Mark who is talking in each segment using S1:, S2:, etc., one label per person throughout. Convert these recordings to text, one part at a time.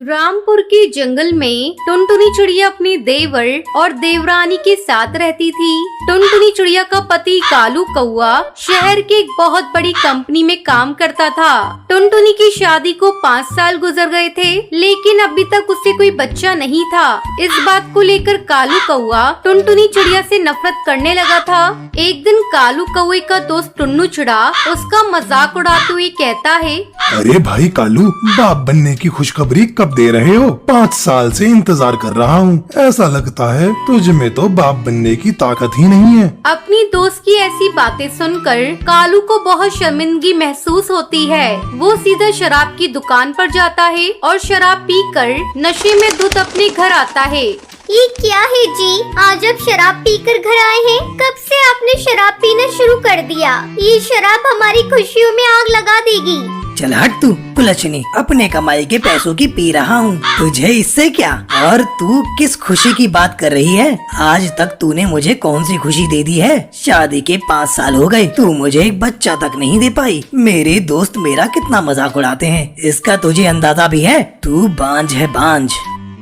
S1: रामपुर के जंगल में टुनटुनी चिड़िया अपने देवर और देवरानी के साथ रहती थी। टुनटुनी चिड़िया का पति कालू कौआ शहर के एक बहुत बड़ी कंपनी में काम करता था। टुनटुनी की शादी को 5 साल गुजर गए थे, लेकिन अभी तक उससे कोई बच्चा नहीं था। इस बात को लेकर कालू कौआ टुनटुनी चिड़िया से नफरत करने लगा था। एक दिन कालू कौए का दोस्त टुन्नू चिड़ा उसका मजाक उड़ाते हुए कहता है,
S2: अरे भाई कालू, बाप बनने की खुशखबरी कब दे रहे हो? 5 साल से इंतजार कर रहा हूँ। ऐसा लगता है तुझ में तो बाप बनने की ताकत ही नहीं है।
S1: अपनी दोस्त की ऐसी बातें सुनकर कालू को बहुत शर्मिंदगी महसूस होती है। वो सीधा शराब की दुकान पर जाता है और शराब पीकर नशे में धुत अपने घर आता है।
S3: ये क्या है जी? आज आप शराब पीकर घर आए हैं? कब से आपने शराब पीना शुरू कर दिया? ये शराब हमारी खुशियों में आग लगा देगी।
S4: चल हट तू कुलच्छनी, अपने कमाई के पैसों की पी रहा हूँ, तुझे इससे क्या? और तू किस खुशी की बात कर रही है? आज तक तूने मुझे कौन सी खुशी दे दी है? शादी के 5 साल हो गए, तू मुझे एक बच्चा तक नहीं दे पाई। मेरे दोस्त मेरा कितना मजाक उड़ाते हैं, इसका तुझे अंदाजा भी है? तू बांझ है बांझ।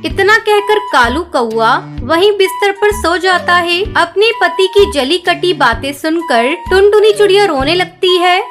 S1: इतना कहकर कालू कौआ वहीं बिस्तर पर सो जाता है। अपने पति की जली कटी बातें सुनकर टुनटुनी चिड़िया रोने लगती है।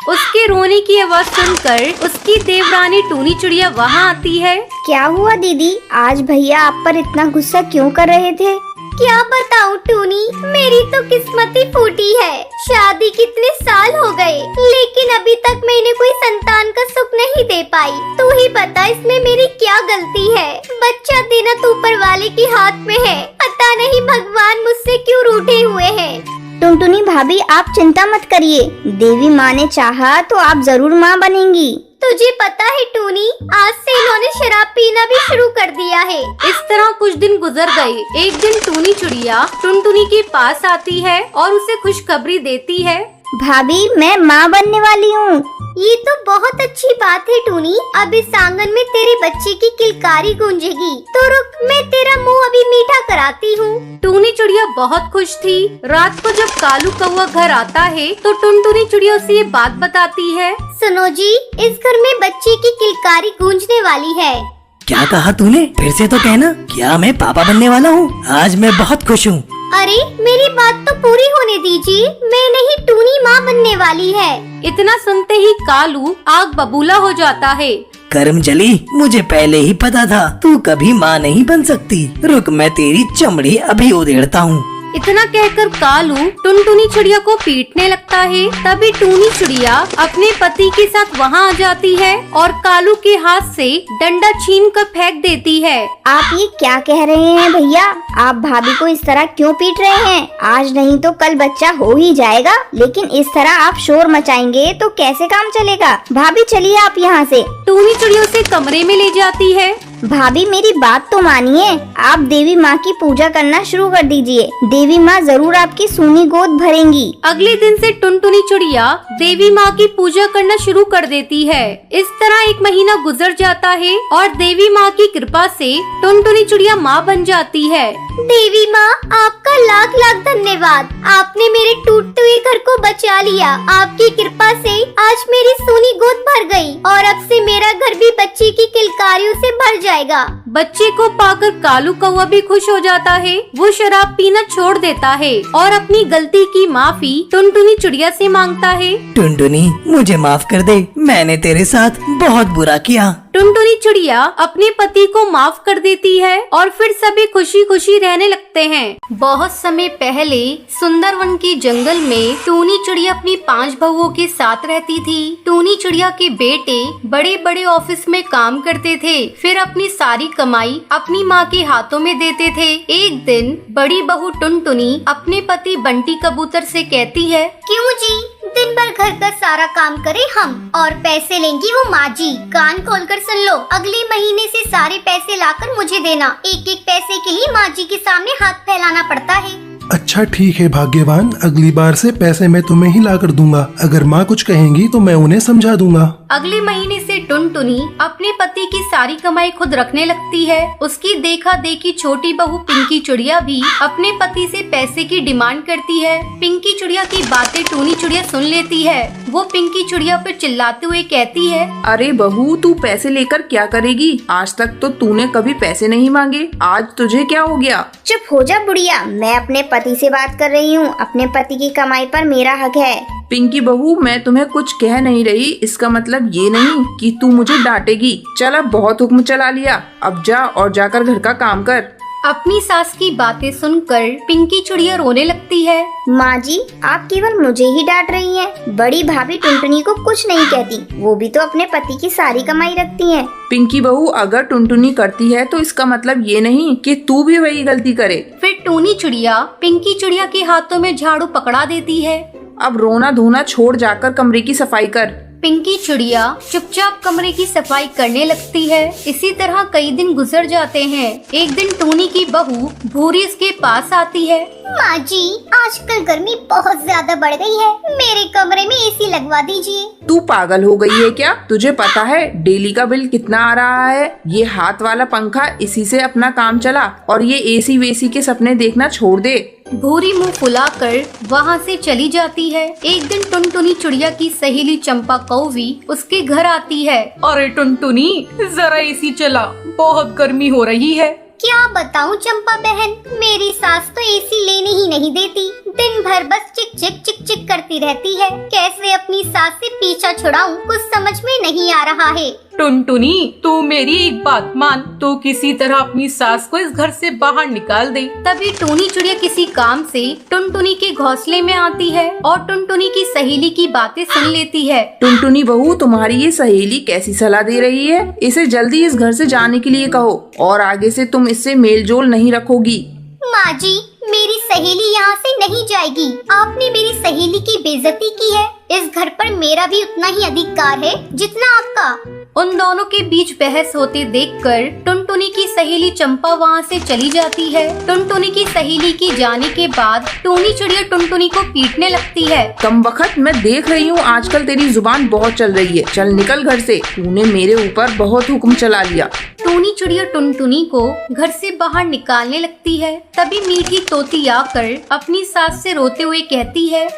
S1: उसके रोने की आवाज सुनकर उसकी देवरानी टूनी चिड़िया वहाँ आती है।
S3: क्या हुआ दीदी? आज भैया आप पर इतना गुस्सा क्यों कर रहे थे? क्या बताऊं टूनी, मेरी तो किस्मत ही फूटी है। शादी कितने साल हो गए, लेकिन अभी तक मैंने कोई संतान का सुख नहीं दे पाई। तू ही बता इसमें मेरी क्या गलती है? बच्चा देना तो ऊपर वाले के हाथ में है। पता नहीं भगवान मुझसे क्यों रूठे हुए हैं। टुनटुनी भाभी, आप चिंता मत करिए, देवी माँ ने चाहा तो आप जरूर माँ बनेंगी। तुझे पता है टूनी, आज से इन्होंने शराब पीना भी शुरू कर दिया है।
S1: इस तरह कुछ दिन गुजर गए। एक दिन टूनी चिड़िया टुनटुनी के पास आती है और उसे खुशखबरी देती है,
S3: भाभी मैं माँ बनने वाली हूँ। ये तो बहुत अच्छी बात है टूनी, अब इस आंगन में तेरे बच्चे की किलकारी गूंजेगी। तो रुक, मैं तेरा मुंह अभी मीठा कराती हूँ।
S1: टूनी चिड़िया बहुत खुश थी। रात को जब कालू कौआ घर आता है तो टुनटुनी चिड़िया उसे ये बात बताती है,
S3: सुनो जी, इस घर में बच्चे की किलकारी गूंजने वाली है।
S4: क्या कहा तूने? फिर से तो कहना। क्या मैं पापा बनने वाला हूँ? आज मैं बहुत खुश हूँ।
S3: अरे मेरी बात तो पूरी होने दीजिए, मैं नहीं टूनी माँ बनने वाली है।
S1: इतना सुनते ही कालू आग बबूला हो जाता है।
S4: कर्म जली, मुझे पहले ही पता था तू कभी माँ नहीं बन सकती। रुक, मैं तेरी चमड़ी अभी उधेड़ता हूँ।
S1: इतना कहकर कालू टुनटुनी चिड़िया को पीटने लगता है। तभी टूनी चिड़िया अपने पति के साथ वहाँ आ जाती है और कालू के हाथ से डंडा छीन कर फेंक देती है।
S3: आप ये क्या कह रहे हैं भैया? आप भाभी को इस तरह क्यों पीट रहे हैं? आज नहीं तो कल बच्चा हो ही जाएगा, लेकिन इस तरह आप शोर मचाएंगे तो कैसे काम चलेगा? भाभी चलिए आप यहाँ से।
S1: टूनी चिड़िया उसे कमरे में ले जाती है।
S3: भाभी मेरी बात तो मानिए, आप देवी माँ की पूजा करना शुरू कर दीजिए। देवी माँ जरूर आपकी सूनी गोद भरेंगी।
S1: अगले दिन से टुनटुनी चिड़िया देवी माँ की पूजा करना शुरू कर देती है। इस तरह 1 महीना गुजर जाता है और देवी माँ की कृपा से टुनटुनी चिड़िया माँ बन जाती है।
S3: देवी माँ, आपका लाख लाख धन्यवाद। आपने मेरे टूटते हुए घर को बचा लिया। आपकी कृपा से आज मेरी सूनी गोद भर गई और अब से मेरा घर भी बच्चे की किलकारियों से भर जाएगा।
S1: बच्चे को पाकर कालू कौवा भी खुश हो जाता है। वो शराब पीना छोड़ देता है और अपनी गलती की माफी टुनटुनी चिड़िया से मांगता है।
S4: टुनटुनी, मुझे माफ कर दे, मैंने तेरे साथ बहुत बुरा किया।
S1: टुनटुनी चिड़िया अपने पति को माफ कर देती है और फिर सभी खुशी खुशी रहने लगते हैं। बहुत समय पहले सुंदरवन के जंगल में टूनी चिड़िया अपनी 5 बहुओं के साथ रहती थी। टूनी चिड़िया के बेटे बड़े बड़े ऑफिस में काम करते थे, फिर अपनी सारी कमाई अपनी माँ के हाथों में देते थे। एक दिन बड़ी बहू टुनटुनी अपने पति बंटी कबूतर से कहती है,
S3: क्यों जी, दिन भर घर का सारा काम करे हम और पैसे लेंगी वो माँ जी। कान खोलकर सुन लो, अगले महीने से सारे पैसे लाकर मुझे देना। एक एक पैसे के लिए माँ जी के सामने हाथ फैलाना पड़ता है।
S2: अच्छा ठीक है भाग्यवान, अगली बार से पैसे मैं तुम्हें ही ला कर दूंगा। अगर माँ कुछ कहेंगी तो मैं उन्हें समझा दूंगा।
S1: अगले महीने से टुनटुनी अपने पति की सारी कमाई खुद रखने लगती है। उसकी देखा देखी छोटी बहू पिंकी चिड़िया भी अपने पति से पैसे की डिमांड करती है। पिंकी चिड़िया की बातें टूनी चिड़िया सुन लेती है। वो पिंकी चिड़िया पर चिल्लाते हुए कहती है,
S5: अरे बहू, तू पैसे लेकर क्या करेगी? आज तक तो तूने कभी पैसे नहीं मांगे, आज तुझे क्या हो गया?
S3: चुप हो जा बुढ़िया, मैं अपने पति से बात कर रही हूँ। अपने पति की कमाई पर मेरा हक है।
S5: पिंकी बहू, मैं तुम्हें कुछ कह नहीं रही, इसका मतलब ये नहीं कि तू मुझे डांटेगी। चल अब बहुत हुक्म चला लिया, अब जा और जाकर घर का काम कर।
S1: अपनी सास की बातें सुनकर पिंकी चिड़िया रोने लगती है।
S3: माँ जी, आप केवल मुझे ही डांट रही हैं। बड़ी भाभी टुनटुनी को कुछ नहीं कहती, वो भी तो अपने पति की सारी कमाई रखती हैं।
S5: पिंकी बहू, अगर टुनटुनी करती है तो इसका मतलब ये नहीं कि तू भी वही गलती करे।
S1: फिर टूनी चिड़िया पिंकी चिड़िया के हाथों में झाड़ू पकड़ा देती है।
S5: अब रोना धोना छोड़, जाकर कमरे की सफाई कर।
S1: पिंकी चिड़िया चुपचाप कमरे की सफाई करने लगती है। इसी तरह कई दिन गुजर जाते हैं। एक दिन टूनी की बहू भूरी उसके पास आती है।
S3: माँ जी, आजकल गर्मी बहुत ज्यादा बढ़ गई है, मेरे कमरे में एसी लगवा दीजिए।
S5: तू पागल हो गई है क्या? तुझे पता है डेली का बिल कितना आ रहा है? ये हाथ वाला पंखा, इसी से अपना काम चला, और ये एसी वेसी के सपने देखना छोड़ दे।
S1: भूरी मुंह फुलाकर वहाँ से चली जाती है। एक दिन टुनटुनी चिड़िया की सहेली चंपा कौवी उसके घर आती है।
S6: अरे टुनटुनी, जरा एसी चला, बहुत गर्मी हो रही है।
S3: क्या बताऊँ चंपा बहन, मेरी सास तो एसी लेने ही नहीं देती। दिन भर बस चिक चिक चिक चिक करती रहती है। कैसे अपनी सास से पीछा छुड़ाऊं, कुछ समझ में नहीं आ रहा है।
S6: टुनटुनी, तू मेरी एक बात मान, तो किसी तरह अपनी सास को इस घर से बाहर निकाल दे।
S1: तभी टूनी चिड़िया किसी काम से टुनटुनी के घोंसले में आती है और टुनटुनी की सहेली की बातें सुन लेती है।
S5: टुनटुनी बहू, तुम्हारी ये सहेली कैसी सलाह दे रही है? इसे जल्दी इस घर से जाने के लिए कहो, और आगे से तुम इससे मेल जोल नहीं रखोगी।
S3: माँ जी, मेरी सहेली यहाँ से नहीं जाएगी। आपने मेरी सहेली की बेइज्जती की है। इस घर पर मेरा भी उतना ही अधिकार है जितना आपका।
S1: उन दोनों के बीच बहस होते देखकर टुनटुनी की सहेली चंपा वहाँ से चली जाती है। टुनटुनी की सहेली की जाने के बाद टूनी चिड़िया टुनटुनी को पीटने लगती है।
S5: कमबख्त, मैं देख रही हूँ आजकल तेरी जुबान बहुत चल रही है। चल निकल घर से, तूने मेरे ऊपर बहुत हुक्म चला लिया।
S1: टूनी चिड़िया टुनटुनी को घर से बाहर निकालने लगती है। तभी मीठी तोती आकर अपनी सास से रोते हुए कहती है,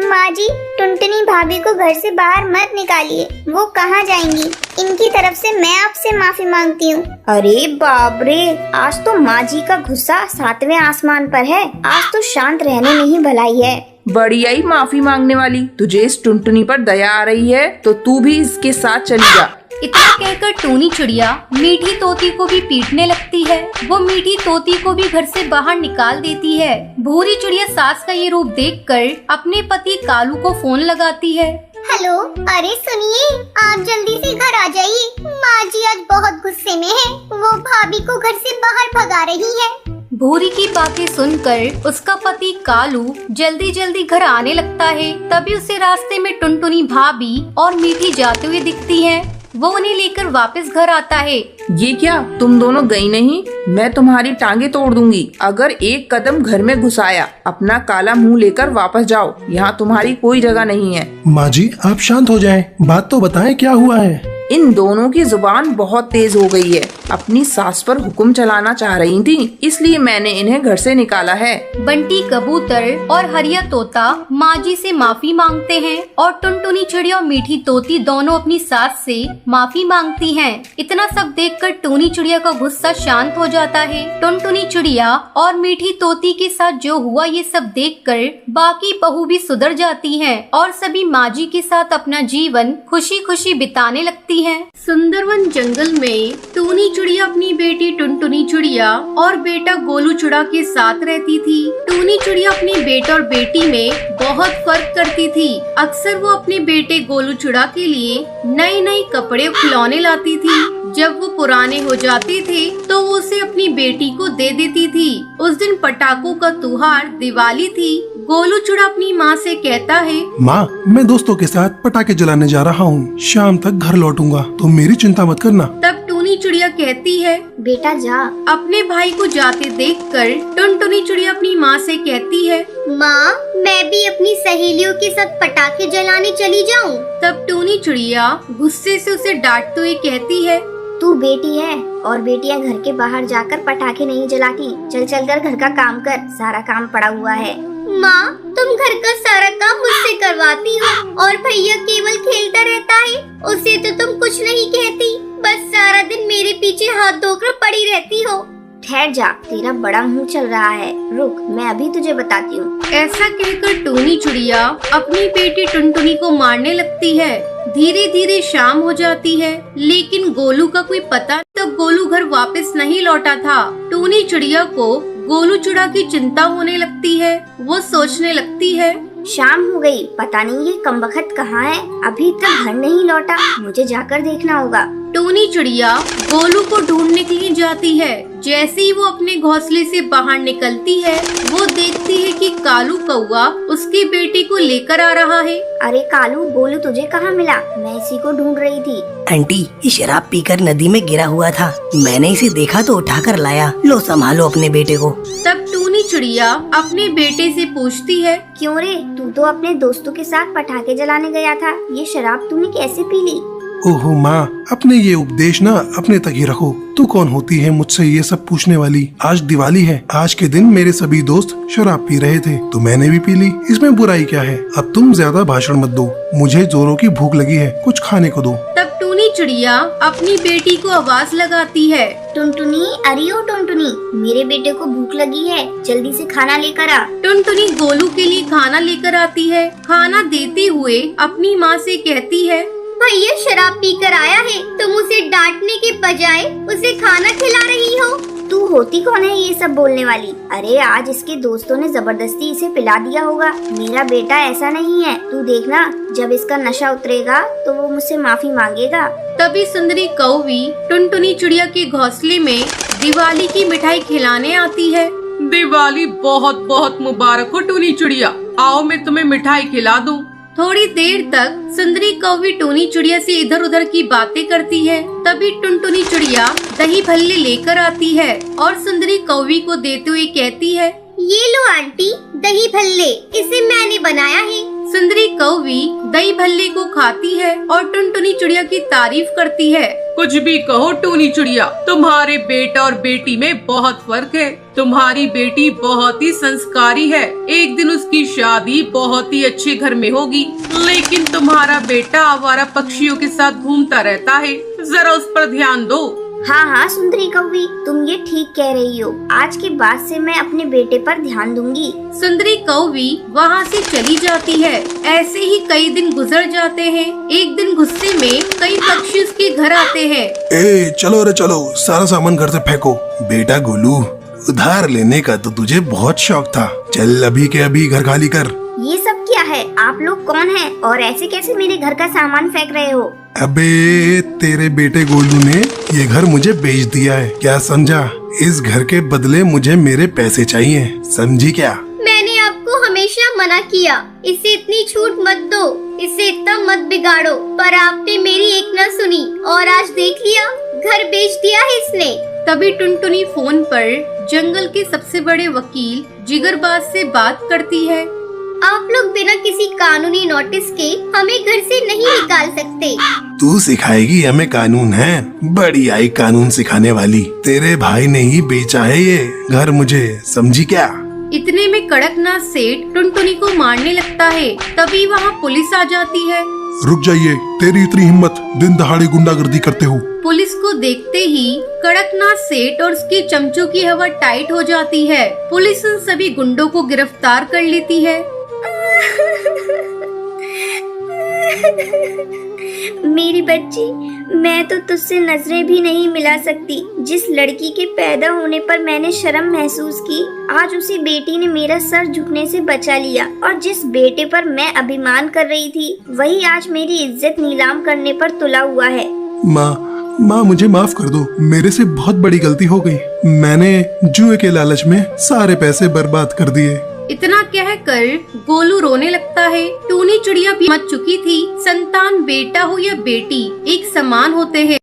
S3: माँ जी, टुनटुनी भाभी को घर से बाहर मत निकालिए, वो कहाँ जाएंगी। इनकी तरफ से मैं आपसे माफी मांगती हूँ। अरे बाप रे, आज तो माँ जी का गुस्सा 7वें आसमान पर है। आज तो शांत रहने में ही भलाई है।
S5: बड़ी आई माफी मांगने वाली, तुझे इस टुनटुनी पर दया आ रही है तो तू भी इसके साथ चली जा।
S1: इतना कहकर टूनी चिड़िया मीठी तोती को भी पीटने लगती है। वो मीठी तोती को भी घर से बाहर निकाल देती है। भूरी चिड़िया सास का ये रूप देखकर अपने पति कालू को फोन लगाती है।
S3: हेलो, अरे सुनिए, आप जल्दी से घर आ जाइए। माँ जी आज बहुत गुस्से में है, वो भाभी को घर से बाहर भगा रही है।
S1: भूरी की बातें सुनकर उसका पति कालू जल्दी जल्दी घर आने लगता है। तभी उसे रास्ते में टुनटुनी भाभी और मीठी जाते हुए दिखती हैं। वो उन्हें लेकर वापस घर आता है।
S5: ये क्या, तुम दोनों गई नहीं? मैं तुम्हारी टांगे तोड़ दूंगी अगर एक कदम घर में घुसाया। अपना काला मुंह लेकर वापस जाओ, यहाँ तुम्हारी कोई जगह नहीं है।
S2: माँ जी, आप शांत हो जाएं, बात तो बताएं क्या हुआ है।
S5: इन दोनों की जुबान बहुत तेज हो गई है। अपनी सास पर हुक्म चलाना चाह रही थी, इसलिए मैंने इन्हें घर से निकाला है।
S1: बंटी कबूतर और हरिया तोता माँ जी से माफी मांगते हैं और टुनटुनी चिड़िया और मीठी तोती दोनों अपनी सास से माफी मांगती हैं। इतना सब देखकर टूनी चिड़िया का गुस्सा शांत हो जाता है। टुनटुनी चिड़िया और मीठी तोती के साथ जो हुआ ये सब देखकर बाकी बहू भी सुधर जाती हैं और सभी माँ जी के साथ अपना जीवन खुशी खुशी बिताने लगती हैं। सुंदरवन जंगल में टूनी चिड़िया अपनी बेटी टुनटुनी चिड़िया और बेटा गोलू चिड़ा के साथ रहती थी। टूनी चिड़िया अपने बेटे और बेटी में बहुत फर्क करती थी। अक्सर वो अपने बेटे गोलू चिड़ा के लिए नए नए कपड़े और खिलौने लाती थी। जब वो पुराने हो जाते थे तो वो उसे अपनी बेटी को दे देती थी। उस दिन पटाखों का त्योहार दिवाली थी। गोलू चिड़ा अपनी माँ से कहता है,
S2: माँ, मैं दोस्तों के साथ पटाखे जलाने जा रहा हूँ, शाम तक घर लौटूंगा, तुम मेरी चिंता मत करना।
S1: तब टूनी टुनटुनी चिड़िया कहती है,
S3: बेटा जा।
S1: अपने भाई को जाते देखकर टुनटुनी चिड़िया अपनी माँ से कहती है,
S3: माँ, मैं भी अपनी सहेलियों के साथ पटाखे जलाने चली जाऊँ।
S1: तब टूनी चिड़िया गुस्से से उसे डांटते हुए कहती है,
S3: तू बेटी है और बेटियां घर के बाहर जाकर पटाखे नहीं जलाती। चल चल कर घर का काम कर, सारा काम पड़ा हुआ है। माँ, तुम घर का सारा काम मुझसे करवाती हो और भैया केवल खेलता रहता है, उसे तो तुम कुछ नहीं कहती, बस सारा दिन मेरे पीछे हाथ धोकर पड़ी रहती हो। ठहर जा, तेरा बड़ा मुंह चल रहा है, रुक मैं अभी तुझे बताती हूँ।
S1: ऐसा कहकर टूनी चिड़िया अपनी बेटी टुनटुनी को मारने लगती है। धीरे धीरे शाम हो जाती है, लेकिन गोलू का कोई पता तब गोलू घर वापस नहीं लौटा था। टूनी चिड़िया को गोलू चिड़ा की चिंता होने लगती है। वो सोचने लगती है,
S3: शाम हो गई, पता नहीं ये कमबख्त कहाँ है, अभी तक घर नहीं लौटा, मुझे जाकर देखना होगा।
S1: टूनी चिड़िया गोलू को ढूंढने के लिए जाती है। जैसे ही वो अपने घोंसले से बाहर निकलती है, वो देखती है कि कालू कौवा उसकी बेटी को लेकर आ रहा है।
S3: अरे कालू, गोलू तुझे कहाँ मिला? मैं इसी को ढूंढ रही थी।
S4: आंटी, ये शराब पीकर नदी में गिरा हुआ था, मैंने इसे देखा तो उठाकर लाया। लो संभालो अपने बेटे को।
S1: तब टूनी चिड़िया अपने बेटे से पूछती है,
S3: क्यों रे, तू तो अपने दोस्तों के साथ पटाखे जलाने गया था, ये शराब तूने कैसे पी ली?
S2: ओहो माँ, अपने ये उपदेश ना अपने तक ही रखो। तू कौन होती है मुझसे ये सब पूछने वाली? आज दिवाली है, आज के दिन मेरे सभी दोस्त शराब पी रहे थे तो मैंने भी पी ली, इसमें बुराई क्या है? अब तुम ज्यादा भाषण मत दो, मुझे जोरों की भूख लगी है, कुछ खाने को दो।
S1: तब टूनी चिड़िया अपनी बेटी को आवाज लगाती है,
S3: टुनटुनी, अरे ओ टुनटुनी, मेरे बेटे को भूख लगी है, जल्दी से खाना लेकर आ।
S1: टुनटुनी गोलू के लिए खाना लेकर आती है। खाना देते हुए अपनी माँ से कहती है,
S3: भैया शराब पीकर आया है, तुम उसे डांटने के बजाय उसे खाना खिला रही हो। तू होती कौन है ये सब बोलने वाली? अरे आज इसके दोस्तों ने जबरदस्ती इसे पिला दिया होगा। मेरा बेटा ऐसा नहीं है, तू देखना, जब इसका नशा उतरेगा तो वो मुझसे माफी मांगेगा।
S1: तभी सुंदरी कौवी टुनटुनी चिड़िया के घोंसले में दिवाली की मिठाई खिलाने आती है।
S6: दिवाली बहुत बहुत मुबारक हो टूनी चिड़िया, आओ मैं तुम्हें मिठाई खिला दूं।
S1: थोड़ी देर तक सुंदरी कौवी टूनी चिड़िया से इधर उधर की बातें करती है। तभी टुनटुनी चिड़िया दही भल्ले लेकर आती है और सुंदरी कौवी को देते हुए कहती है,
S3: ये लो आंटी, दही भल्ले, इसे मैंने बनाया है।
S1: सुंदरी कौवी दही भल्ले को खाती है और टुनटुनी चिड़िया की तारीफ करती है।
S6: कुछ भी कहो टूनी चिड़िया, तुम्हारे बेटा और बेटी में बहुत फर्क है। तुम्हारी बेटी बहुत ही संस्कारी है, एक दिन उसकी शादी बहुत ही अच्छे घर में होगी, लेकिन तुम्हारा बेटा आवारा पक्षियों के साथ घूमता रहता है, जरा उस पर ध्यान दो।
S3: हाँ हाँ सुंदरी कौवी, तुम ये ठीक कह रही हो, आज के बाद से मैं अपने बेटे पर ध्यान दूंगी।
S1: सुंदरी कौवी वहाँ से चली जाती है। ऐसे ही कई दिन गुजर जाते हैं। एक दिन गुस्से में कई पक्षी उसके घर आते हैं।
S2: ए चलो रे चलो, सारा सामान घर से फेंको। बेटा गोलू, उधार लेने का तो तुझे बहुत शौक था, चल अभी के अभी घर खाली कर।
S3: ये सब क्या है? आप लोग कौन हैं और ऐसे कैसे मेरे घर का सामान फेंक रहे हो?
S2: अबे तेरे बेटे गोलू ने ये घर मुझे बेच दिया है, क्या समझा? इस घर के बदले मुझे मेरे पैसे चाहिए, समझी क्या?
S3: मैंने आपको हमेशा मना किया, इसे इतनी छूट मत दो, इसे इतना मत बिगाड़ो, पर आपने मेरी एक न सुनी और आज देख लिया, घर बेच दिया है इसने।
S1: तभी टुनटुनी फोन पर जंगल के सबसे बड़े वकील जिगरबाज से बात करती है।
S3: आप लोग बिना किसी कानूनी नोटिस के हमें घर से नहीं निकाल सकते।
S2: तू सिखाएगी हमें कानून है? बड़ी आई कानून सिखाने वाली। तेरे भाई ने ही बेचा है ये घर मुझे, समझी क्या?
S1: इतने में कड़कनाथ सेठ टुनटुनी को मारने लगता है। तभी वहाँ पुलिस आ जाती है।
S2: रुक जाइए, तेरी इतनी हिम्मत, दिन दहाड़े गुंडागर्दी करते हो।
S1: पुलिस को देखते ही कड़कनाथ सेठ और उसके चमचों की हवा टाइट हो जाती है। पुलिस उन सभी गुंडों को गिरफ्तार कर लेती है।
S3: मेरी बच्ची, मैं तो तुझसे नजरें भी नहीं मिला सकती। जिस लड़की के पैदा होने पर मैंने शर्म महसूस की, आज उसी बेटी ने मेरा सर झुकने से बचा लिया, और जिस बेटे पर मैं अभिमान कर रही थी, वही आज मेरी इज्जत नीलाम करने पर तुला हुआ है।
S2: माँ मुझे माफ कर दो, मेरे से बहुत बड़ी गलती हो गई। मैंने जुए के लालच में सारे पैसे बर्बाद कर दिए।
S1: इतना कहकर गोलू रोने लगता है। टूनी चिड़िया भी मच चुकी थी। संतान बेटा हो या बेटी, एक समान होते हैं।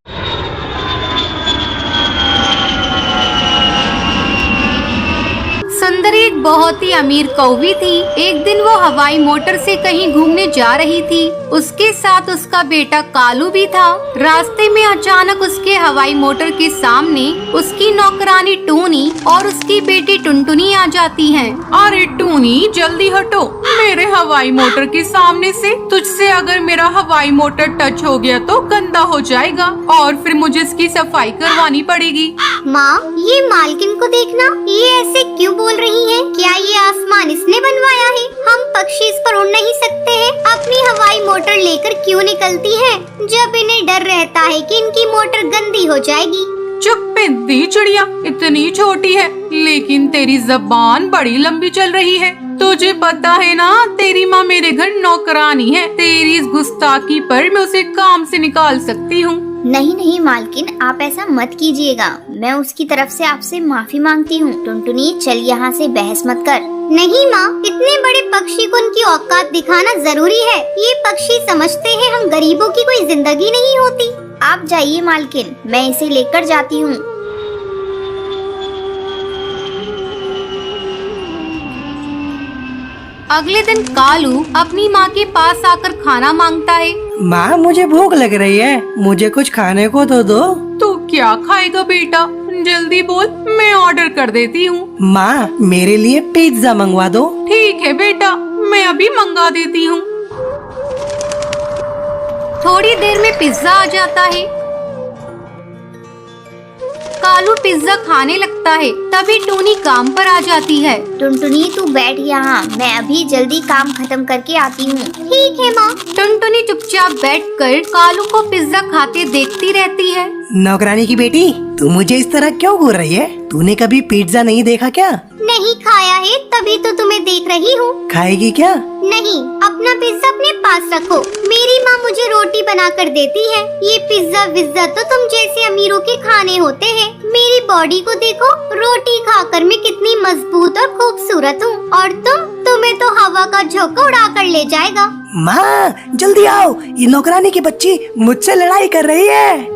S1: बहुत ही अमीर कौवी थी। एक दिन वो हवाई मोटर से कहीं घूमने जा रही थी। उसके साथ उसका बेटा कालू भी था। रास्ते में अचानक उसके हवाई मोटर के सामने उसकी नौकरानी टूनी और उसकी बेटी टुनटुनी आ जाती हैं।
S6: अरे टूनी जल्दी हटो मेरे हवाई मोटर के सामने से। तुझसे अगर मेरा हवाई मोटर टच हो गया तो गंदा हो जाएगा और फिर मुझे इसकी सफाई करवानी पड़ेगी।
S3: माँ, ये मालकिन को देखना, ये ऐसे क्यों बोल रही है? क्या ये आसमान इसने बनवाया है? हम पक्षी इस पर उड़ नहीं सकते हैं? अपनी हवाई मोटर लेकर क्यों निकलती है जब इन्हें डर रहता है कि इनकी मोटर गंदी हो जाएगी?
S6: चुप पिंदी चिड़िया, इतनी छोटी है लेकिन तेरी जबान बड़ी लंबी चल रही है। तुझे पता है ना, तेरी माँ मेरे घर नौकरानी है। तेरी इस गुस्ताखी पर मैं उसे काम से निकाल सकती हूँ।
S3: नहीं नहीं मालकिन, आप ऐसा मत कीजिएगा। मैं उसकी तरफ से आपसे माफी मांगती हूँ। टुनटुनी चल यहाँ से बहस मत कर। नहीं माँ, इतने बड़े पक्षी को उनकी औकात दिखाना जरूरी है। ये पक्षी समझते हैं हम गरीबों की कोई जिंदगी नहीं होती। आप जाइए मालकिन, मैं इसे लेकर जाती हूँ।
S1: अगले दिन कालू अपनी माँ के पास आकर खाना मांगता है।
S4: माँ, मुझे भूख लग रही है, मुझे कुछ खाने को तो दो।
S6: तू क्या खाएगा बेटा? जल्दी बोल, मैं ऑर्डर कर देती हूँ।
S4: माँ, मेरे लिए पिज्जा मंगवा दो।
S6: ठीक है बेटा, मैं अभी मंगा देती हूँ।
S1: थोड़ी देर में पिज्जा आ जाता है। कालू पिज्जा खाने लगता है, तभी टूनी काम पर आ जाती है।
S3: टुनटुनी तू बैठ यहाँ, मैं अभी जल्दी काम खत्म करके आती हूँ। ठीक है माँ।
S1: टुनटुनी चुपचाप बैठकर कालू को पिज्जा खाते देखती रहती है।
S4: नौकरानी की बेटी, तू मुझे इस तरह क्यों घूर रही है? तूने कभी पिज्जा नहीं देखा क्या?
S3: नहीं खाया है, तभी तो तुम्हें देख रही हूँ।
S4: खाएगी क्या?
S3: नहीं, अपना पिज्जा अपने पास रखो। मेरी माँ मुझे रोटी बना कर देती है। ये पिज्जा विज्जा तो तुम जैसे अमीरों के खाने होते हैं। मेरी बॉडी को देखो, रोटी खाकर मैं कितनी मजबूत और खूबसूरत हूँ। और तुम्हें तो हवा का झोंका उड़ा कर ले जाएगा।
S4: माँ, जल्दी आओ, ये नौकरानी की बच्ची मुझसे लड़ाई कर रही है।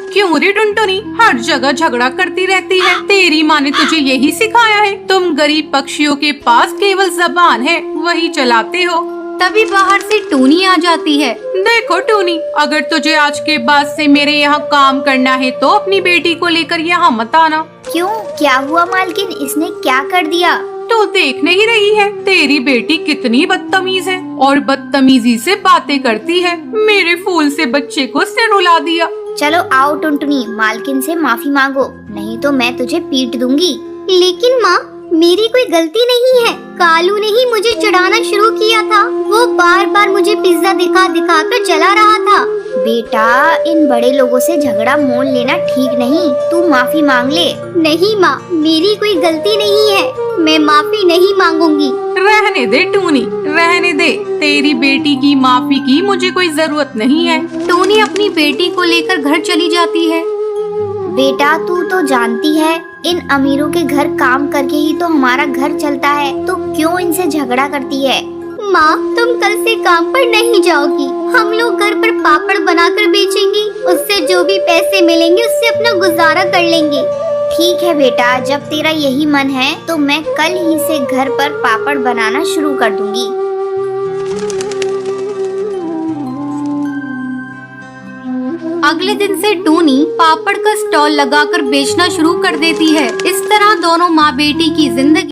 S6: क्यों रे टुनटुनी, हर जगह झगड़ा करती रहती है? तेरी माँ ने तुझे यही सिखाया है? तुम गरीब पक्षियों के पास केवल जबान है, वही चलाते हो।
S1: तभी बाहर से टूनी आ जाती है।
S6: देखो टूनी, अगर तुझे आज के बाद से मेरे यहाँ काम करना है तो अपनी बेटी को लेकर यहाँ मत आना।
S3: क्यों, क्या हुआ मालकिन? इसने क्या कर दिया?
S6: तो देख नहीं रही है, तेरी बेटी कितनी बदतमीज है और बदतमीजी से बातें करती है। मेरे फूल से बच्चे को सिर रुला दिया।
S3: चलो आओ टुनटुनी, मालकिन से माफी मांगो, नहीं तो मैं तुझे पीट दूंगी। लेकिन माँ, मेरी कोई गलती नहीं है। कालू ने ही मुझे चिढ़ाना शुरू किया था। वो बार बार मुझे पिज्जा दिखा दिखा कर जला रहा था। बेटा, इन बड़े लोगों से झगड़ा मोल लेना ठीक नहीं। तू माफी मांग ले। नहीं माँ, मेरी कोई गलती नहीं है, मैं माफी नहीं मांगूंगी।
S6: रहने दे टूनी, रहने दे। तेरी बेटी की माफी की मुझे कोई जरूरत नहीं है।
S1: टूनी अपनी बेटी को लेकर घर चली जाती है।
S3: बेटा, तू तो जानती है, इन अमीरों के घर काम करके ही तो हमारा घर चलता है, तो क्यों इनसे झगड़ा करती है? माँ, तुम कल से काम पर नहीं जाओगी। हम लोग घर पर पापड़ बनाकर बेचेंगे। उससे जो भी पैसे मिलेंगे उससे अपना गुजारा कर लेंगे। ठीक है बेटा, जब तेरा यही मन है तो मैं कल ही से घर पर पापड़ बनाना शुरू कर दूंगी।
S1: अगले दिन से टूनी पापड़ का स्टॉल लगाकर बेचना शुरू कर देती है। इस तरह दोनों माँ बेटी की जिंदगी